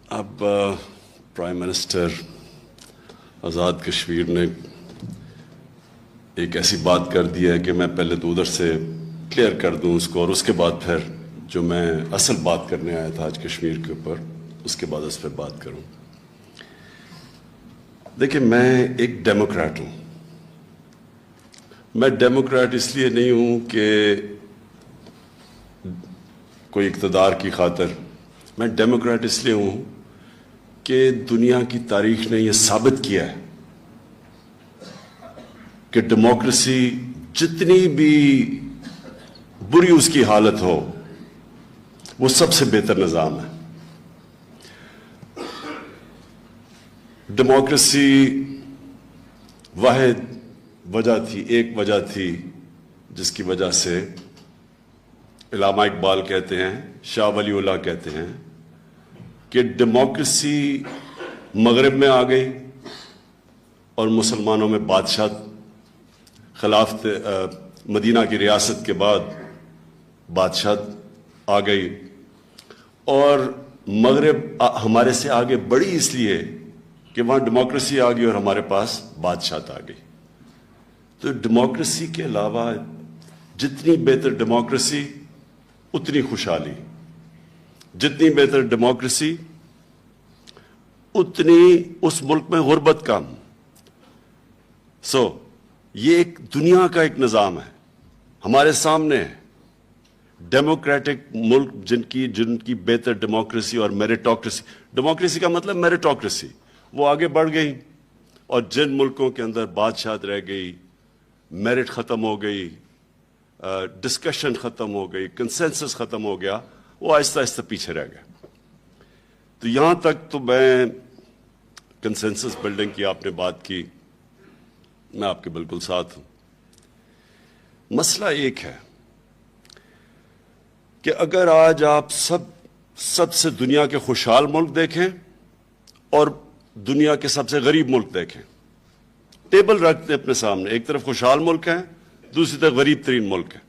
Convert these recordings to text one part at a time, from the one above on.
اب prime minister Azad Kashmir نے ایک ایسی بات کر دی ہے کہ میں پہلے تو ادھر سے کلیئر کر دوں اس کو، اور اس کے بعد پھر جو میں اصل بات کرنے آیا تھا آج کشمیر کے اوپر اس کے بعد اس پہ بات کروں۔ دیکھیں، میں ایک ڈیموکریٹ ہوں۔ میں ڈیموکریٹ اس لیے نہیں ہوں کہ کوئی اقتدار کی خاطر، میں ڈیموکریٹ اس لیے ہوں کہ دنیا کی تاریخ نے یہ ثابت کیا ہے کہ ڈیموکریسی جتنی بھی بری اس کی حالت ہو وہ سب سے بہتر نظام ہے۔ ڈیموکریسی واحد وجہ تھی، ایک وجہ تھی جس کی وجہ سے علامہ اقبال کہتے ہیں، شاہ ولی اللہ کہتے ہیں کہ ڈیموکریسی مغرب میں آ گئی اور مسلمانوں میں بادشاہ خلافت مدینہ کی ریاست کے بعد بادشاہ آ گئی، اور مغرب ہمارے سے آگے بڑھی اس لیے کہ وہاں ڈیموکریسی آ گئی اور ہمارے پاس بادشاہ آ گئی۔ تو ڈیموکریسی کے علاوہ جتنی بہتر ڈیموکریسی اتنی خوشحالی، جتنی بہتر ڈیموکریسی اتنی اس ملک میں غربت کم۔ یہ ایک دنیا کا ایک نظام ہے ہمارے سامنے ہے۔ ڈیموکریٹک ملک جن کی بہتر ڈیموکریسی اور میریٹوکریسی، ڈیموکریسی کا مطلب میریٹوکریسی، وہ آگے بڑھ گئی، اور جن ملکوں کے اندر بادشاہت رہ گئی، میرٹ ختم ہو گئی، ڈسکشن ختم ہو گئی، کنسنسس ختم ہو گیا، وہ آہستہ آہستہ پیچھے رہ گئے۔ تو یہاں تک تو میں کنسنسس بلڈنگ کی آپ نے بات کی، میں آپ کے بالکل ساتھ ہوں۔ مسئلہ ایک ہے کہ اگر آج آپ سب سے دنیا کے خوشحال ملک دیکھیں اور دنیا کے سب سے غریب ملک دیکھیں، ٹیبل رکھتے اپنے سامنے، ایک طرف خوشحال ملک ہیں، دوسری طرف غریب ترین ملک ہے،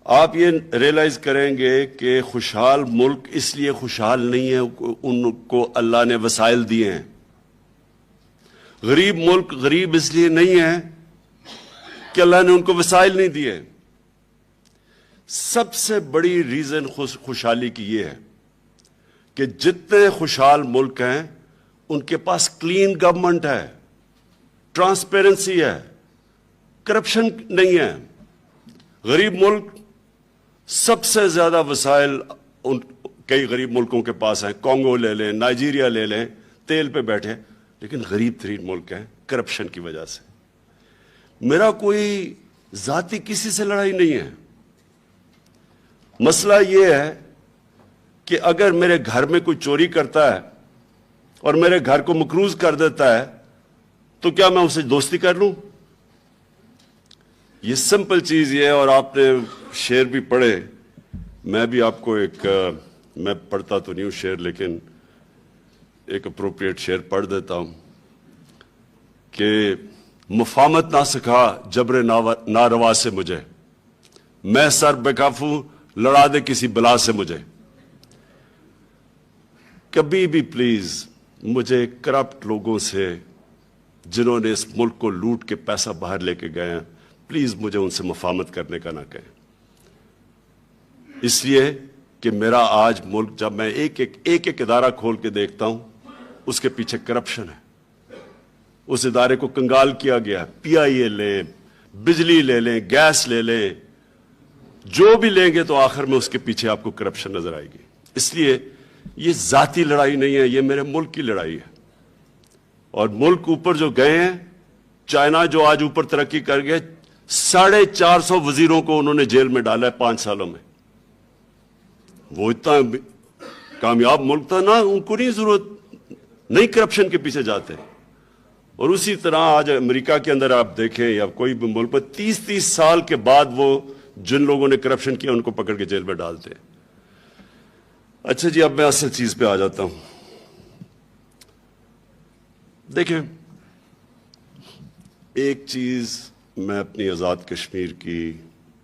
آپ یہ ریئلائز کریں گے کہ خوشحال ملک اس لیے خوشحال نہیں ہے ان کو اللہ نے وسائل دیے ہیں۔ غریب ملک غریب اس لیے نہیں ہے کہ اللہ نے ان کو وسائل نہیں دیے۔ سب سے بڑی ریزن خوشحالی کی یہ ہے کہ جتنے خوشحال ملک ہیں ان کے پاس کلین گورنمنٹ ہے، ٹرانسپیرنسی ہے، کرپشن نہیں ہے۔ غریب ملک سب سے زیادہ وسائل کئی غریب ملکوں کے پاس ہیں، کانگو لے لیں، نائجیریا لے لیں، تیل پہ بیٹھے، لیکن غریب ترین ملک ہیں کرپشن کی وجہ سے۔ میرا کوئی ذاتی کسی سے لڑائی نہیں ہے، مسئلہ یہ ہے کہ اگر میرے گھر میں کوئی چوری کرتا ہے اور میرے گھر کو مقروض کر دیتا ہے تو کیا میں اسے دوستی کر لوں؟ یہ سمپل چیز یہ ہے، اور آپ نے شعر بھی پڑھے، میں بھی آپ کو میں پڑھتا تو نہیں ہوں شعر، لیکن ایک اپروپریٹ شعر پڑھ دیتا ہوں کہ مفامت نہ سکھا جبر ناروا سے مجھے، میں سر بکافوں لڑا دے کسی بلا سے مجھے۔ کبھی بھی پلیز مجھے کرپٹ لوگوں سے، جنہوں نے اس ملک کو لوٹ کے پیسہ باہر لے کے گئے ہیں، پلیز مجھے ان سے مفاہمت کرنے کا نہ کہیں، اس لیے کہ میرا آج ملک، جب میں ایک ادارہ کھول کے دیکھتا ہوں اس کے پیچھے کرپشن ہے، اس ادارے کو کنگال کیا گیا۔ پی آئی اے لیں، بجلی لے لیں، گیس لے لیں، جو بھی لیں گے تو آخر میں اس کے پیچھے آپ کو کرپشن نظر آئے گی۔ اس لیے یہ ذاتی لڑائی نہیں ہے، یہ میرے ملک کی لڑائی ہے۔ اور ملک اوپر جو گئے ہیں، چائنا جو آج اوپر ترقی کر گئے، 450 وزیروں کو انہوں نے جیل میں ڈالا ہے 5 سالوں میں۔ وہ اتنا کامیاب ملک تھا نا، ان کو نہیں ضرورت، نہیں کرپشن کے پیچھے جاتے۔ اور اسی طرح آج امریکہ کے اندر آپ دیکھیں یا کوئی بھی ملک پر 30 سال کے بعد وہ جن لوگوں نے کرپشن کیا ان کو پکڑ کے جیل میں ڈالتے ہیں۔ اچھا جی، اب میں اصل چیز پہ آ جاتا ہوں۔ دیکھیں، ایک چیز میں اپنی آزاد کشمیر کی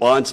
5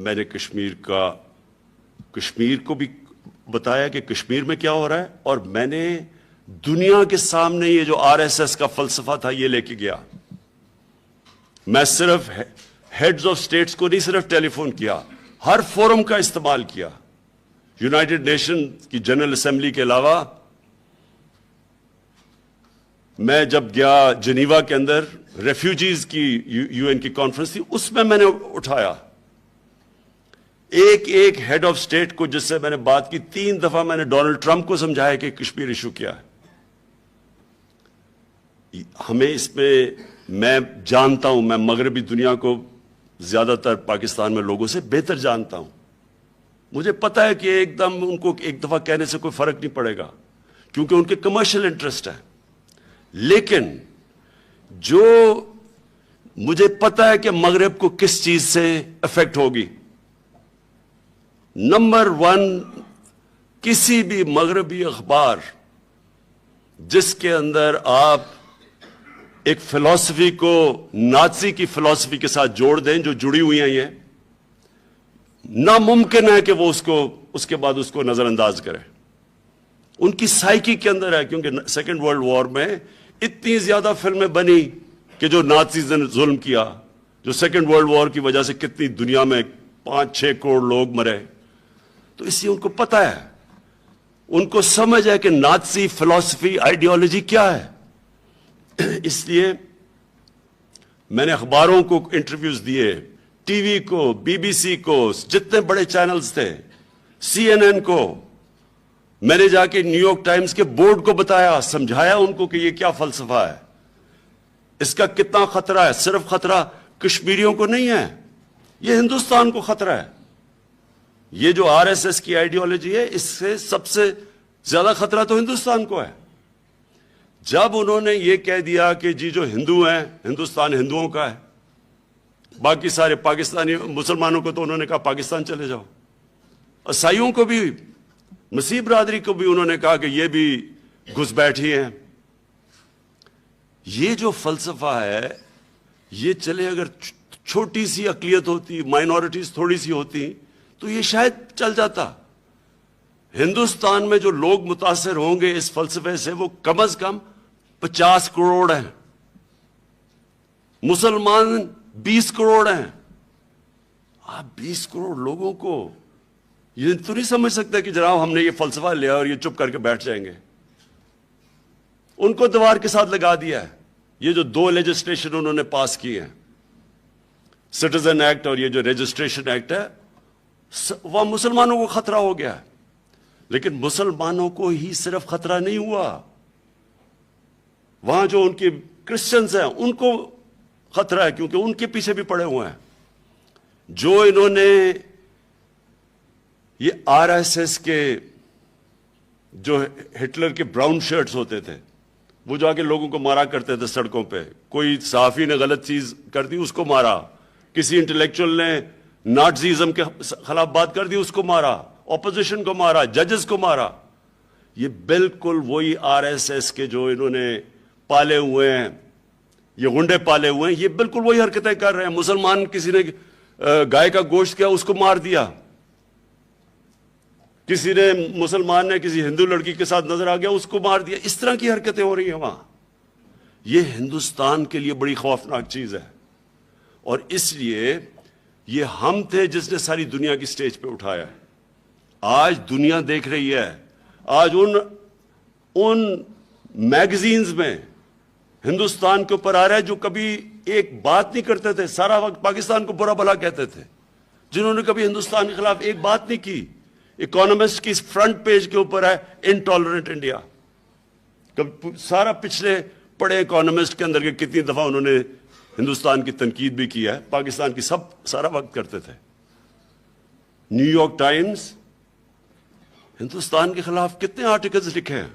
میں نے کشمیر کو بھی بتایا کہ کشمیر میں کیا ہو رہا ہے، اور میں نے دنیا کے سامنے یہ جو RSS کا فلسفہ تھا یہ لے کے گیا. میں صرف ہیڈز آف سٹیٹس کو نہیں صرف ٹیلی فون کیا، ہر فورم کا استعمال کیا. یونائٹڈ نیشن کی جنرل اسمبلی کے علاوہ میں جب گیا جنیوا کے اندر ریفیوجیز کی UN کی کانفرنس تھی، اس میں نے اٹھایا ایک ہیڈ آف سٹیٹ کو جس سے میں نے بات کی. 3 دفعہ میں نے ڈونلڈ ٹرمپ کو سمجھایا کہ کشمیر ایشو کیا ہے. ہمیں اس پہ میں جانتا ہوں، میں مغربی دنیا کو زیادہ تر پاکستان میں لوگوں سے بہتر جانتا ہوں. مجھے پتا ہے کہ ایک دم ان کو ایک دفعہ کہنے سے کوئی فرق نہیں پڑے گا کیونکہ ان کے کمرشل انٹرسٹ ہے. لیکن جو مجھے پتا ہے کہ مغرب کو کس چیز سے افیکٹ ہوگی، نمبر 1 کسی بھی مغربی اخبار جس کے اندر آپ ایک فلسفی کو نازی کی فلسفی کے ساتھ جوڑ دیں جو جڑی ہوئی ہیں، یہ ناممکن ہے کہ وہ اس کے بعد اس کو نظر انداز کرے. ان کی سائیکی کے اندر ہے، کیونکہ سیکنڈ ورلڈ وار میں اتنی زیادہ فلمیں بنی کہ جو نازیز نے ظلم کیا، جو سیکنڈ ورلڈ وار کی وجہ سے کتنی دنیا میں 5-6 کروڑ لوگ مرے. تو اس لیے ان کو پتا ہے، ان کو سمجھ ہے کہ نازی فلسفی آئیڈیالوجی کیا ہے. اس لیے میں نے اخباروں کو انٹرویوز دیے، ٹی وی کو، BBC کو، جتنے بڑے چینلز تھے، CNN کو. میں نے جا کے نیو یارک ٹائمز کے بورڈ کو بتایا، سمجھایا ان کو کہ یہ کیا فلسفہ ہے، اس کا کتنا خطرہ ہے. صرف خطرہ کشمیریوں کو نہیں ہے، یہ ہندوستان کو خطرہ ہے. یہ جو RSS کی آئیڈیالوجی ہے، اس سے سب سے زیادہ خطرہ تو ہندوستان کو ہے. جب انہوں نے یہ کہہ دیا کہ جی جو ہندو ہیں، ہندوستان ہندوؤں کا ہے، باقی سارے پاکستانی مسلمانوں کو تو انہوں نے کہا پاکستان چلے جاؤ، عیسائیوں کو بھی، مسیح برادری کو بھی انہوں نے کہا کہ یہ بھی گھس بیٹھی ہیں. یہ جو فلسفہ ہے، یہ چلے اگر چھوٹی سی اقلیت ہوتی، مائنورٹیز تھوڑی سی ہوتی تو یہ شاید چل جاتا. ہندوستان میں جو لوگ متاثر ہوں گے اس فلسفے سے وہ کم از کم 50 کروڑ ہیں، مسلمان 20 کروڑ ہیں. آپ 20 کروڑ لوگوں کو یہ تو نہیں سمجھ سکتے کہ جناب ہم نے یہ فلسفہ لیا اور یہ چپ کر کے بیٹھ جائیں گے. ان کو دیوار کے ساتھ لگا دیا ہے. یہ جو 2 لیجسلیشن انہوں نے پاس کی ہیں، سٹیزن ایکٹ اور یہ جو رجسٹریشن ایکٹ ہے، وہ مسلمانوں کو خطرہ ہو گیا ہے. لیکن مسلمانوں کو ہی صرف خطرہ نہیں ہوا، وہاں جو ان کے کرسچنز ہیں ان کو خطرہ ہے، کیونکہ ان کے پیچھے بھی پڑے ہوئے ہیں. جو انہوں نے یہ RSS کے جو ہٹلر کے براؤن شرٹس ہوتے تھے، وہ جا کے لوگوں کو مارا کرتے تھے سڑکوں پہ. کوئی صحافی نے غلط چیز کر دی اس کو مارا، کسی انٹلیکچوئل نے نازیزم کے خلاف بات کر دی اس کو مارا، اپوزیشن کو مارا، ججز کو مارا. یہ بالکل وہی RSS کے جو انہوں نے پالے ہوئے ہیں، یہ غنڈے پالے ہوئے ہیں، یہ بالکل وہی حرکتیں کر رہے ہیں. مسلمان کسی نے گائے کا گوشت کیا اس کو مار دیا، کسی نے مسلمان نے کسی ہندو لڑکی کے ساتھ نظر آ گیا اس کو مار دیا. اس طرح کی حرکتیں ہو رہی ہیں وہاں. یہ ہندوستان کے لیے بڑی خوفناک چیز ہے. اور اس لیے یہ ہم تھے جس نے ساری دنیا کی سٹیج پہ اٹھایا ہے. آج دنیا دیکھ رہی ہے، آج ان میگزینز میں ہندوستان کے اوپر آ رہا ہے جو کبھی ایک بات نہیں کرتے تھے، سارا وقت پاکستان کو برا بھلا کہتے تھے، جنہوں نے کبھی ہندوستان کے خلاف ایک بات نہیں کی. اکانومسٹ کی فرنٹ پیج کے اوپر ہے انٹالرنٹ انڈیا. سارا پچھلے پڑے اکانومسٹ کے اندر کے کتنی دفعہ انہوں نے ہندوستان کی تنقید بھی کی ہے، پاکستان کی سارا وقت کرتے تھے. نیو یارک ٹائمز ہندوستان کے خلاف کتنے آرٹیکلز لکھے ہیں،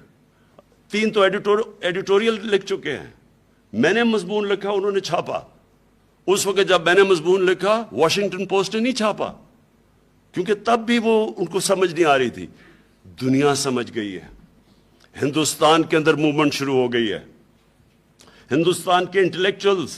3 تو ایڈیٹوریل لکھ چکے ہیں. میں نے مضمون لکھا، انہوں نے چھاپا. اس وقت جب میں نے مضمون لکھا واشنگٹن پوسٹ نے نہیں چھاپا، کیونکہ تب بھی وہ ان کو سمجھ نہیں آ رہی تھی. دنیا سمجھ گئی ہے، ہندوستان کے اندر موومنٹ شروع ہو گئی ہے. ہندوستان کے انٹلیکچوئلز،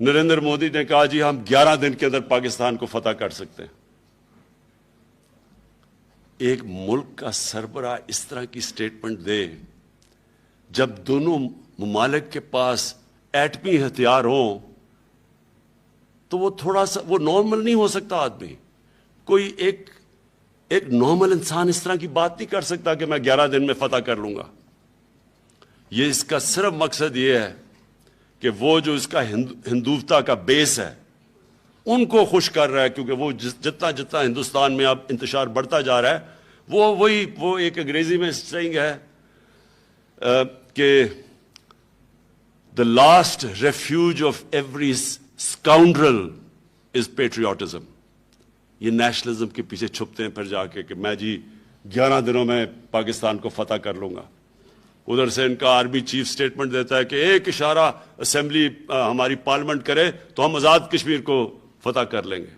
نریندر مودی نے کہا جی ہم 11 دن کے اندر پاکستان کو فتح کر سکتے ہیں. ایک ملک کا سربراہ اس طرح کی سٹیٹمنٹ دے جب دونوں ممالک کے پاس ایٹمی ہتھیار ہوں تو وہ تھوڑا سا وہ نارمل نہیں ہو سکتا. آدمی کوئی ایک نارمل انسان اس طرح کی بات نہیں کر سکتا کہ میں 11 دن میں فتح کر لوں گا. یہ اس کا صرف مقصد یہ ہے کہ وہ جو اس کا ہندوتا کا بیس ہے ان کو خوش کر رہا ہے, کیونکہ وہ جتنا ہندوستان میں اب انتشار بڑھتا جا رہا ہے وہ ایک انگریزی میں سینگ ہے کہ the last refuge of every scoundrel is patriotism. یہ نیشنلزم کے پیچھے چھپتے ہیں پھر جا کے کہ میں جی 11 دنوں میں پاکستان کو فتح کر لوں گا. ادھر سے ان کا آرمی چیف سٹیٹمنٹ دیتا ہے کہ ایک اشارہ اسمبلی ہماری پارلیمنٹ کرے تو ہم آزاد کشمیر کو فتح کر لیں گے.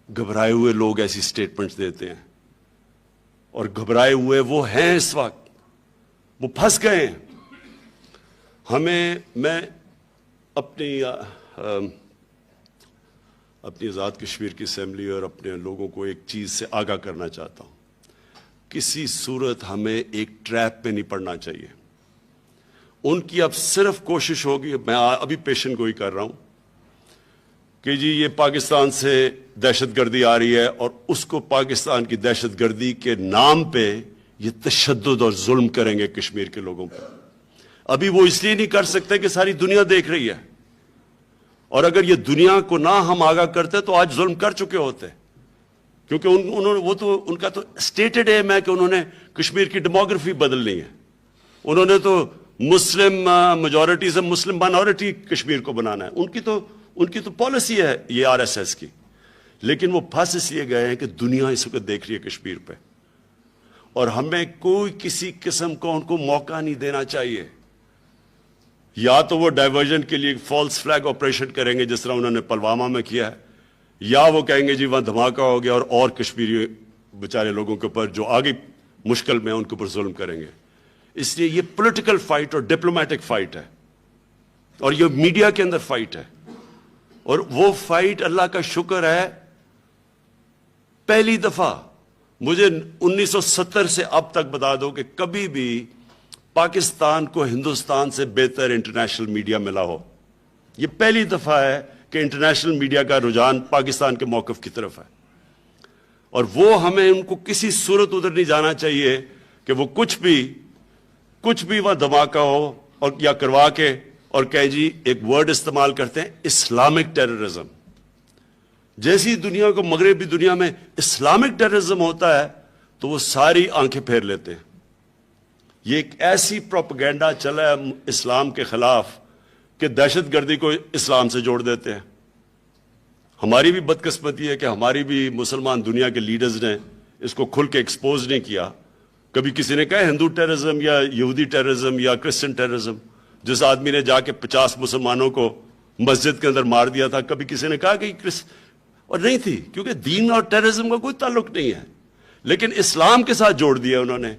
گھبرائے ہوئے لوگ ایسی سٹیٹمنٹس دیتے ہیں اور گھبرائے ہوئے وہ ہیں اس وقت, وہ پھنس گئے ہیں. میں اپنی آزاد کشمیر کی اسمبلی اور اپنے لوگوں کو ایک چیز سے آگاہ کرنا چاہتا ہوں. کسی صورت ہمیں ایک ٹریپ میں نہیں پڑنا چاہیے. ان کی اب صرف کوشش ہوگی, میں ابھی پیشن گوئی کر رہا ہوں کہ جی یہ پاکستان سے دہشت گردی آ رہی ہے اور اس کو پاکستان کی دہشت گردی کے نام پہ یہ تشدد اور ظلم کریں گے کشمیر کے لوگوں پر. ابھی وہ اس لیے نہیں کر سکتے کہ ساری دنیا دیکھ رہی ہے, اور اگر یہ دنیا کو نہ ہم آگاہ کرتے تو آج ظلم کر چکے ہوتے, کیونکہ ان کا تو اسٹیٹڈ ایم ہے کہ انہوں نے کشمیر کی ڈیموگرافی بدلنی ہے. انہوں نے تو مسلم میجورٹی سے مسلم مائنورٹی کشمیر کو بنانا ہے. ان کی تو پالیسی ہے یہ RSS کی. لیکن وہ پھنس اس لیے گئے ہیں کہ دنیا اس وقت دیکھ رہی ہے کشمیر پہ, اور ہمیں کوئی کسی قسم کو ان کو موقع نہیں دینا چاہیے. یا تو وہ ڈائیورژن کے لیے فالس فلیگ آپریشن کریں گے جس طرح انہوں نے پلوامہ میں کیا ہے, یا وہ کہیں گے جی وہاں دھماکہ ہو گیا اور کشمیری بیچارے لوگوں کے اوپر جو آگے مشکل میں ان کے اوپر ظلم کریں گے. اس لیے یہ پولیٹیکل فائٹ اور ڈپلومیٹک فائٹ ہے, اور یہ میڈیا کے اندر فائٹ ہے. اور وہ فائٹ اللہ کا شکر ہے پہلی دفعہ مجھے 1970 سے اب تک بتا دو کہ کبھی بھی پاکستان کو ہندوستان سے بہتر انٹرنیشنل میڈیا ملا ہو. یہ پہلی دفعہ ہے کہ انٹرنیشنل میڈیا کا رجحان پاکستان کے موقف کی طرف ہے, اور وہ ہمیں ان کو کسی صورت ادھر نہیں جانا چاہیے کہ وہ کچھ بھی وہاں دھماکہ ہو اور یا کروا کے اور کہے جی ایک ورڈ استعمال کرتے ہیں اسلامک ٹیررزم. جیسی دنیا کو مغربی دنیا میں اسلامک ٹیررزم ہوتا ہے تو وہ ساری آنکھیں پھیر لیتے ہیں. یہ ایک ایسی پروپیگنڈا چلا ہے اسلام کے خلاف کہ دہشت گردی کو اسلام سے جوڑ دیتے ہیں. ہماری بھی بدقسمتی ہے کہ ہماری بھی مسلمان دنیا کے لیڈرز نے اس کو کھل کے ایکسپوز نہیں کیا. کبھی کسی نے کہا ہندو ٹیررزم یا یہودی ٹیررزم یا کرسچن ٹیررزم. جس آدمی نے جا کے 50 مسلمانوں کو مسجد کے اندر مار دیا تھا, کبھی کسی نے کہا کہ اور نہیں تھی, کیونکہ دین اور ٹیررزم کا کوئی تعلق نہیں ہے, لیکن اسلام کے ساتھ جوڑ دیا انہوں نے.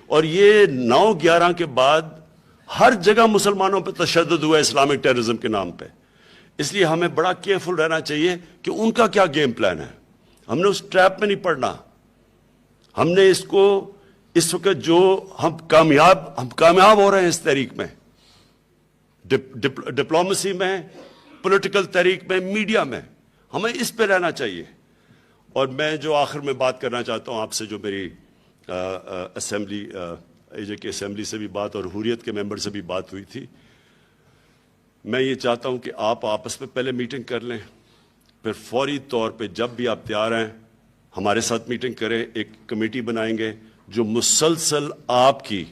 اور یہ 9/11 کے بعد ہر جگہ مسلمانوں پہ تشدد ہوا اسلامک ٹیررزم کے نام پہ. اس لیے ہمیں بڑا کیئرفل رہنا چاہیے کہ ان کا کیا گیم پلان ہے. ہم نے اس ٹریپ میں نہیں پڑنا. ہم نے اس وقت جو ہم کامیاب ہو رہے ہیں اس تحریک میں, ڈپلومیسی میں, پولیٹیکل تحریک میں, میڈیا میں, ہمیں اس پہ رہنا چاہیے. اور میں جو آخر میں بات کرنا چاہتا ہوں آپ سے, جو میری اسمبلی AJ کی اسمبلی سے بھی بات اور حریت کے ممبر سے بھی بات ہوئی تھی, میں یہ چاہتا ہوں کہ آپ آپس میں پہلے میٹنگ کر لیں, پھر فوری طور پہ جب بھی آپ تیار ہیں ہمارے ساتھ میٹنگ کریں. ایک کمیٹی بنائیں گے جو مسلسل آپ کی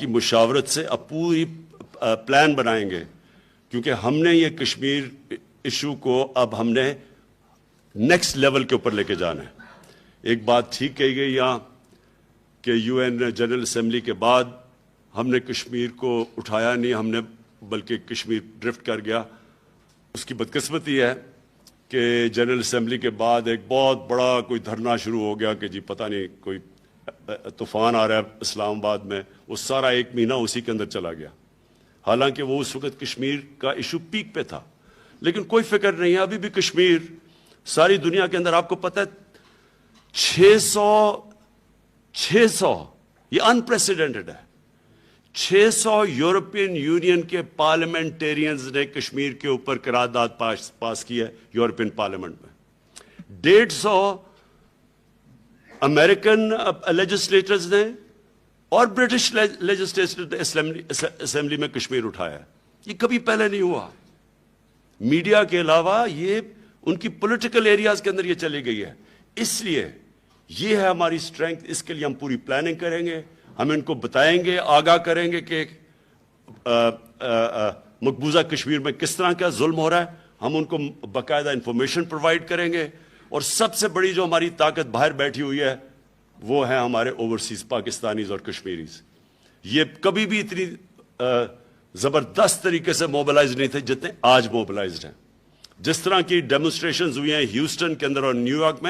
مشاورت سے پوری پلان بنائیں گے, کیونکہ ہم نے یہ کشمیر ایشو کو اب ہم نے نیکسٹ لیول کے اوپر لے کے جانا ہے. ایک بات ٹھیک کہی گئی یہاں کہ UN جنرل اسمبلی کے بعد ہم نے کشمیر کو اٹھایا نہیں, ہم نے بلکہ کشمیر ڈرفٹ کر گیا. اس کی بدقسمتی ہے کہ جنرل اسمبلی کے بعد ایک بہت بڑا کوئی دھرنا شروع ہو گیا کہ جی پتہ نہیں کوئی طوفان آ رہا ہے اسلام آباد میں. وہ سارا 1 مہینہ اسی کے اندر چلا گیا. حالانکہ وہ اس وقت کشمیر کا ایشو پیک پہ تھا، لیکن کوئی فکر نہیں ہے. ابھی بھی کشمیر ساری دنیا کے اندر آپ کو پتہ ہے 600 یہ انپریسیڈنٹڈ ہے. 600 یورپین یونین کے پارلیمنٹیرینز نے کشمیر کے اوپر قرارداد پاس کی ہے یورپین پارلیمنٹ میں. 150 امریکن لیجسلیٹرز نے اور برٹش لیجسلیٹر اسمبلی میں کشمیر اٹھایا ہے. یہ کبھی پہلے نہیں ہوا. میڈیا کے علاوہ یہ ان کی پولیٹیکل ایریاز کے اندر یہ چلی گئی ہے. اس لیے یہ ہے ہماری اسٹرینگتھ. اس کے لیے ہم پوری پلاننگ کریں گے. ہم ان کو بتائیں گے، آگاہ کریں گے کہ مقبوضہ کشمیر میں کس طرح کا ظلم ہو رہا ہے. ہم ان کو باقاعدہ انفارمیشن پرووائڈ کریں گے. اور سب سے بڑی جو ہماری طاقت باہر بیٹھی ہوئی ہے وہ ہے ہمارے اوورسیز پاکستانیز اور کشمیریز. یہ کبھی بھی اتنی زبردست طریقے سے موبلائز نہیں تھے جتنے آج موبلائزڈ ہیں. جس طرح کی ڈیمونسٹریشنز ہوئی ہیں ہیوسٹن کے اندر اور نیو یارک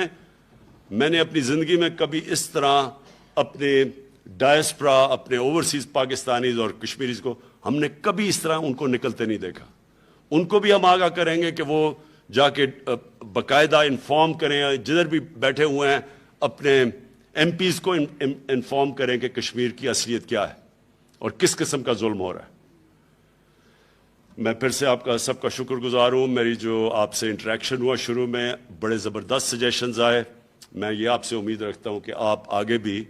میں نے اپنی زندگی میں کبھی اس طرح اپنے ڈائسپرا، اپنے اوورسیز پاکستانیز اور کشمیریز کو ہم نے کبھی اس طرح ان کو نکلتے نہیں دیکھا. ان کو بھی ہم آگاہ کریں گے کہ وہ جا کے باقاعدہ انفارم کریں، جدھر بھی بیٹھے ہوئے ہیں اپنے ایم پیز کو انفارم کریں کہ کشمیر کی اصلیت کیا ہے اور کس قسم کا ظلم ہو رہا ہے. میں پھر سے آپ کا سب کا شکر گزار ہوں. میری جو آپ سے انٹریکشن ہوا شروع میں بڑے زبردست سجیشنز آئے. میں یہ آپ سے امید رکھتا ہوں کہ آپ آگے بھی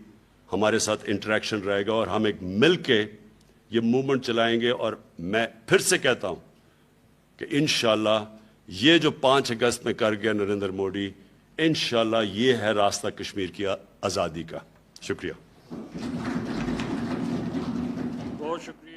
ہمارے ساتھ انٹریکشن رہے گا اور ہم ایک مل کے یہ موومنٹ چلائیں گے. اور میں پھر سے کہتا ہوں کہ انشاءاللہ یہ جو 5 اگست میں کر گیا نریندر موڈی، انشاءاللہ یہ ہے راستہ کشمیر کی آزادی کا. شکریہ. بہت شکریہ.